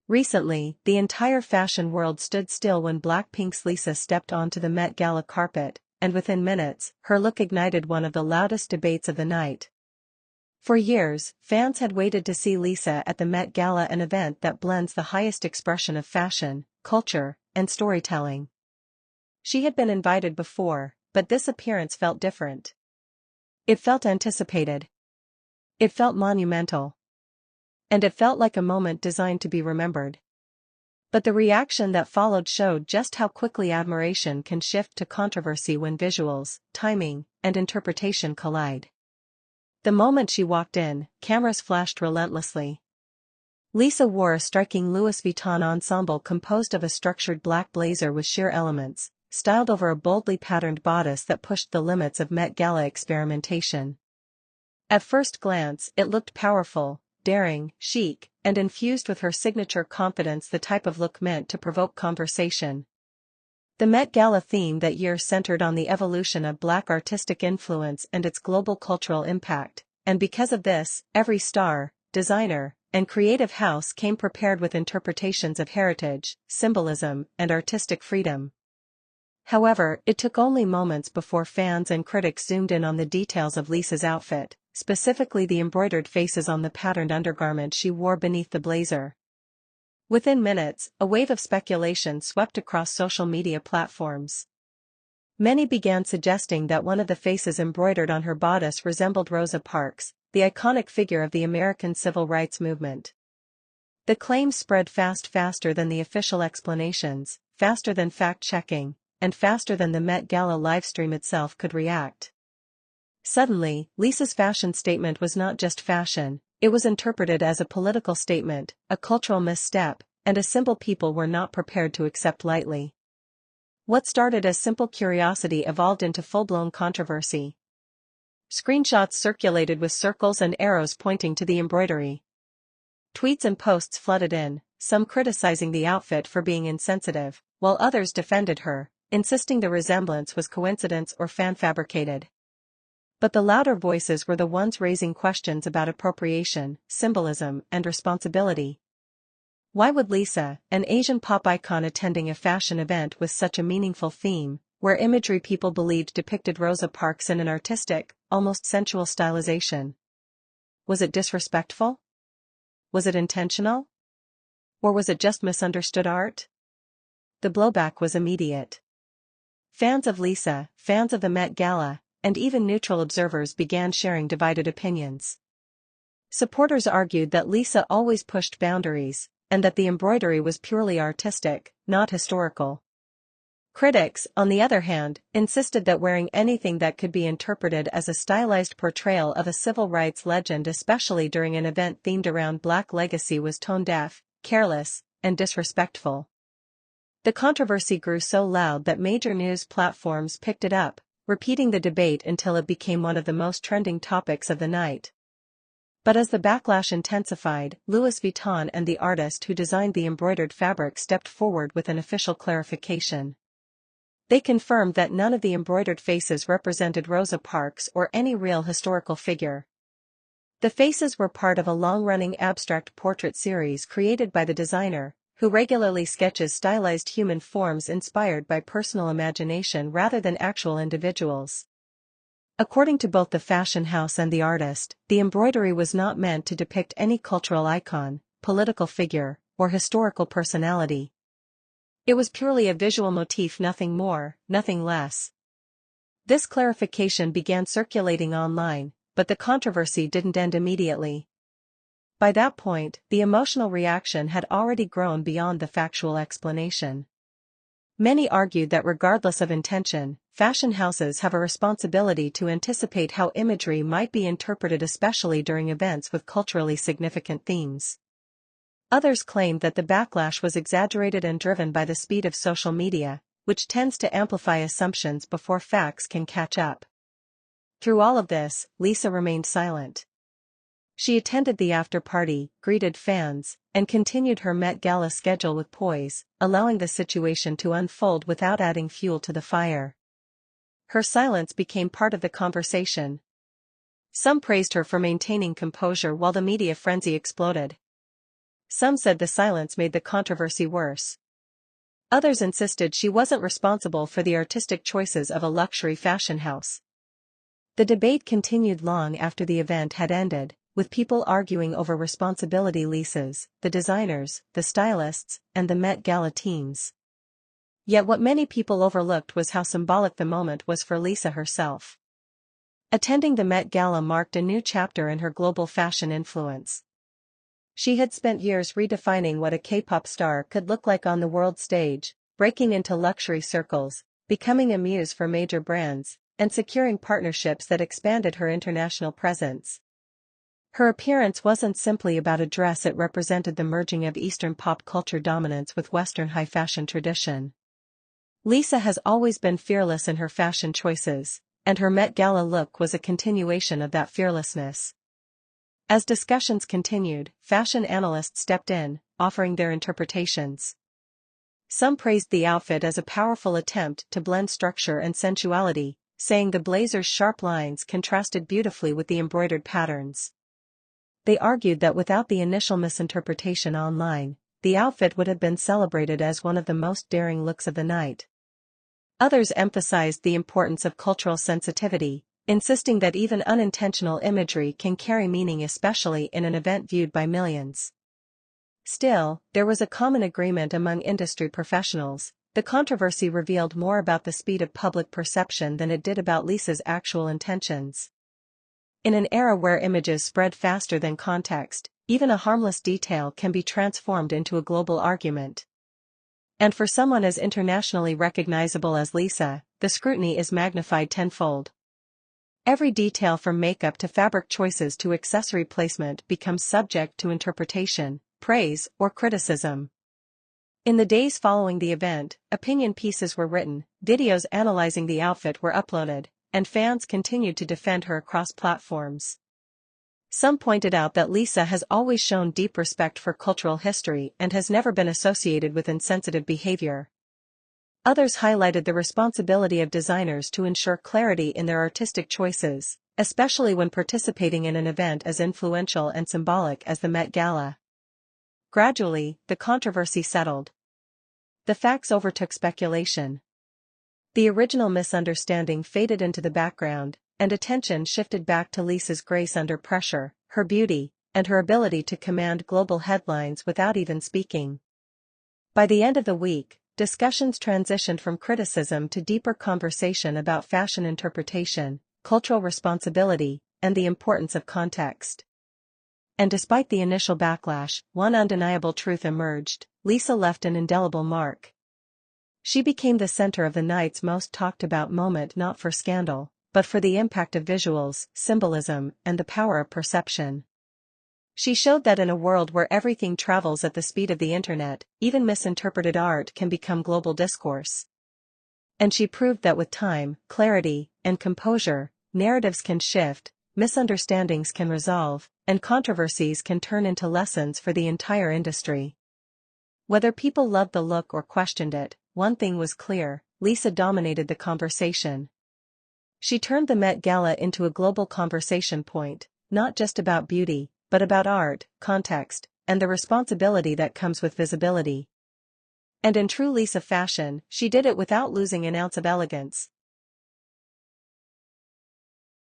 Recently, the entire fashion world stood still when Blackpink's Lisa stepped onto the Met Gala carpet, and within minutes, her look ignited one of the loudest debates of the night. For years, fans had waited to see Lisa at the Met Gala, an event that blends the highest expression of fashion, culture, and storytelling. She had been invited before, but this appearance felt different. It felt anticipated. It felt monumental. And it felt like a moment designed to be remembered. But the reaction that followed showed just how quickly admiration can shift to controversy when visuals, timing, and interpretation collide. The moment she walked in, cameras flashed relentlessly. Lisa wore a striking Louis Vuitton ensemble composed of a structured black blazer with sheer elements, styled over a boldly patterned bodice that pushed the limits of Met Gala experimentation. At first glance, it looked powerful, daring, chic, and infused with her signature confidence, the type of look meant to provoke conversation. The Met Gala theme that year centered on the evolution of Black artistic influence and its global cultural impact, and because of this, every star, designer, and creative house came prepared with interpretations of heritage, symbolism, and artistic freedom. However, it took only moments before fans and critics zoomed in on the details of Lisa's outfit, specifically the embroidered faces on the patterned undergarment she wore beneath the blazer. Within minutes, a wave of speculation swept across social media platforms. Many began suggesting that one of the faces embroidered on her bodice resembled Rosa Parks, the iconic figure of the American civil rights movement. The claims spread faster than the official explanations, faster than fact-checking, and faster than the Met Gala livestream itself could react. Suddenly, Lisa's fashion statement was not just fashion, it was interpreted as a political statement, a cultural misstep, and a symbol people were not prepared to accept lightly. What started as simple curiosity evolved into full-blown controversy. Screenshots circulated with circles and arrows pointing to the embroidery. Tweets and posts flooded in, some criticizing the outfit for being insensitive, while others defended her, insisting the resemblance was coincidence or fan-fabricated. But the louder voices were the ones raising questions about appropriation, symbolism, and responsibility. Why would Lisa, an Asian pop icon attending a fashion event with such a meaningful theme, where imagery people believed depicted Rosa Parks in an artistic, almost sensual stylization? Was it disrespectful? Was it intentional? Or was it just misunderstood art? The blowback was immediate. Fans of Lisa, fans of the Met Gala, and even neutral observers began sharing divided opinions. Supporters argued that Lisa always pushed boundaries, and that the embroidery was purely artistic, not historical. Critics, on the other hand, insisted that wearing anything that could be interpreted as a stylized portrayal of a civil rights legend, especially during an event themed around Black legacy, was tone-deaf, careless, and disrespectful. The controversy grew so loud that major news platforms picked it up, repeating the debate until it became one of the most trending topics of the night. But as the backlash intensified, Louis Vuitton and the artist who designed the embroidered fabric stepped forward with an official clarification. They confirmed that none of the embroidered faces represented Rosa Parks or any real historical figure. The faces were part of a long-running abstract portrait series created by the designer, who regularly sketches stylized human forms inspired by personal imagination rather than actual individuals. According to both the fashion house and the artist, the embroidery was not meant to depict any cultural icon, political figure, or historical personality. It was purely a visual motif, nothing more, nothing less. This clarification began circulating online, but the controversy didn't end immediately. By that point, the emotional reaction had already grown beyond the factual explanation. Many argued that regardless of intention, fashion houses have a responsibility to anticipate how imagery might be interpreted, especially during events with culturally significant themes. Others claimed that the backlash was exaggerated and driven by the speed of social media, which tends to amplify assumptions before facts can catch up. Through all of this, Lisa remained silent. She attended the after-party, greeted fans, and continued her Met Gala schedule with poise, allowing the situation to unfold without adding fuel to the fire. Her silence became part of the conversation. Some praised her for maintaining composure while the media frenzy exploded. Some said the silence made the controversy worse. Others insisted she wasn't responsible for the artistic choices of a luxury fashion house. The debate continued long after the event had ended, with people arguing over responsibility. Lisa's, the designers, the stylists, and the Met Gala teams. Yet what many people overlooked was how symbolic the moment was for Lisa herself. Attending the Met Gala marked a new chapter in her global fashion influence. She had spent years redefining what a K-pop star could look like on the world stage, breaking into luxury circles, becoming a muse for major brands, and securing partnerships that expanded her international presence. Her appearance wasn't simply about a dress, it represented the merging of Eastern pop culture dominance with Western high fashion tradition. Lisa has always been fearless in her fashion choices, and her Met Gala look was a continuation of that fearlessness. As discussions continued, fashion analysts stepped in, offering their interpretations. Some praised the outfit as a powerful attempt to blend structure and sensuality, saying the blazer's sharp lines contrasted beautifully with the embroidered patterns. They argued that without the initial misinterpretation online, the outfit would have been celebrated as one of the most daring looks of the night. Others emphasized the importance of cultural sensitivity, insisting that even unintentional imagery can carry meaning, especially in an event viewed by millions. Still, there was a common agreement among industry professionals. The controversy revealed more about the speed of public perception than it did about Lisa's actual intentions. In an era where images spread faster than context, even a harmless detail can be transformed into a global argument. And for someone as internationally recognizable as Lisa, the scrutiny is magnified tenfold. Every detail from makeup to fabric choices to accessory placement becomes subject to interpretation, praise, or criticism. In the days following the event, opinion pieces were written, videos analyzing the outfit were uploaded, and fans continued to defend her across platforms. Some pointed out that Lisa has always shown deep respect for cultural history and has never been associated with insensitive behavior. Others highlighted the responsibility of designers to ensure clarity in their artistic choices, especially when participating in an event as influential and symbolic as the Met Gala. Gradually, the controversy settled. The facts overtook speculation. The original misunderstanding faded into the background, and attention shifted back to Lisa's grace under pressure, her beauty, and her ability to command global headlines without even speaking. By the end of the week, discussions transitioned from criticism to deeper conversation about fashion interpretation, cultural responsibility, and the importance of context. And despite the initial backlash, one undeniable truth emerged: Lisa left an indelible mark. She became the center of the night's most talked about moment, not for scandal, but for the impact of visuals, symbolism, and the power of perception. She showed that in a world where everything travels at the speed of the internet, even misinterpreted art can become global discourse. And she proved that with time, clarity, and composure, narratives can shift, misunderstandings can resolve, and controversies can turn into lessons for the entire industry. Whether people loved the look or questioned it, one thing was clear: Lisa dominated the conversation. She turned the Met Gala into a global conversation point, not just about beauty, but about art, context, and the responsibility that comes with visibility. And in true Lisa fashion, she did it without losing an ounce of elegance.